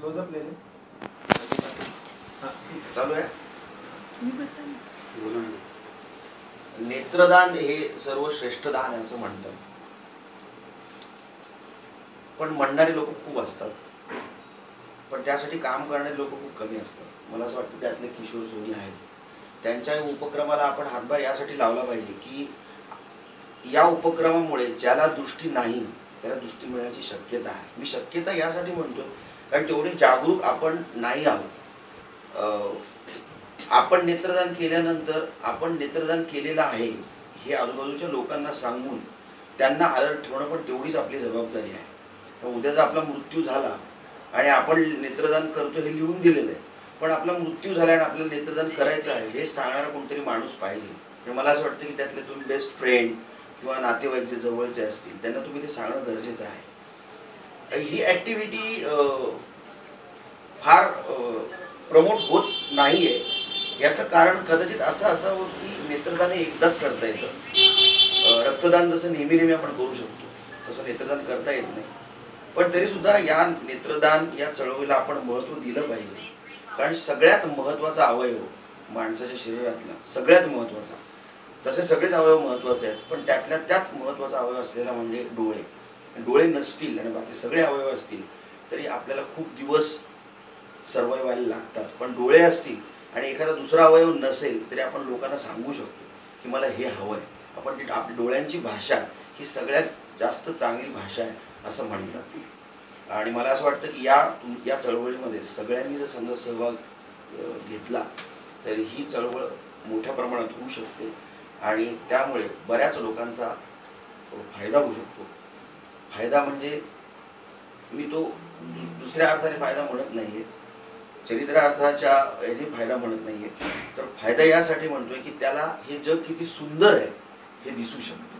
Close up ले ले. चालू आहे. नेत्रदान हे सर्वश्रेष्ठ दान असं म्हणतात, पण म्हणणारे लोक खूप असतात, पण त्यासाठी काम करणारे लोक खूप कमी असतात. मला असं वाटतं त्यातले किशोर सोनी आहेत, त्यांच्या उपक्रमाला आपण हातभार यासाठी लावला पाहिजे की या उपक्रमामुळे ज्याला दृष्टी नाही त्याला दृष्टी मिळण्याची शक्यता आहे. मी शक्यता यासाठी म्हणतोय कारण तेवढे जागरूक आपण नाही आहोत. आपण नेत्रदान केल्यानंतर आपण नेत्रदान केलेलं आहे हे आजूबाजूच्या लोकांना सांगून त्यांना अलर्ट ठेवणं पण तेवढीच आपली जबाबदारी आहे. उद्या जर आपला मृत्यू झाला आणि आपण नेत्रदान करतो हे लिहून दिलेलं आहे, पण आपला मृत्यू झाला आणि आपल्याला नेत्रदान करायचं आहे हे सांगणारा कोणतरी माणूस पाहिजे. मला असं वाटतं की त्यातले तुम्ही बेस्ट फ्रेंड किंवा नातेवाईक जे जवळचे असतील त्यांना तुम्ही ते सांगणं गरजेचं आहे. ही ॲक्टिव्हिटी फार प्रमोट होत नाही आहे. याचं कारण कदाचित असं असावं की नेत्रदान हे एकदाच करता येतं. रक्तदान जसं नेहमी नेहमी आपण करू शकतो तसं नेत्रदान करता येत नाही. पण तरीसुद्धा या नेत्रदान या चळवळीला आपण महत्त्व दिलं पाहिजे, कारण सगळ्यात महत्त्वाचा अवयव माणसाच्या शरीरातला सगळ्यात महत्त्वाचा, तसे सगळेच अवयव महत्त्वाचे आहेत, पण त्यातल्या त्यात महत्त्वाचा अवयव असलेला म्हणजे डोळे. डोळे नसतील आणि बाकी सगळे अवयव असतील तरी आपल्याला खूप दिवस सर्वाइव्ह व्हायला लागतात, पण डोळे असतील आणि एखादा दुसरा अवयव नसेल तरी आपण लोकांना सांगू शकतो की मला हे हवं आहे. आपण आपली डोळ्यांची भाषा ही सगळ्यात जास्त चांगली भाषा आहे असं म्हणतात. आणि मला असं वाटतं की या चळवळीमध्ये सगळ्यांनी जर समजा सहभाग घेतला तर ही चळवळ मोठ्या प्रमाणात होऊ शकते आणि त्यामुळे बऱ्याच लोकांचा फायदा होऊ शकतो. फायदा म्हणजे मी तो दुसऱ्या अर्थाने फायदा म्हणत नाही आहे, चरित्रार्थाच्या याने फायदा म्हणत नाही आहे, तर फायदा यासाठी म्हणतोय की त्याला हे जग किती सुंदर आहे हे दिसू शकतं.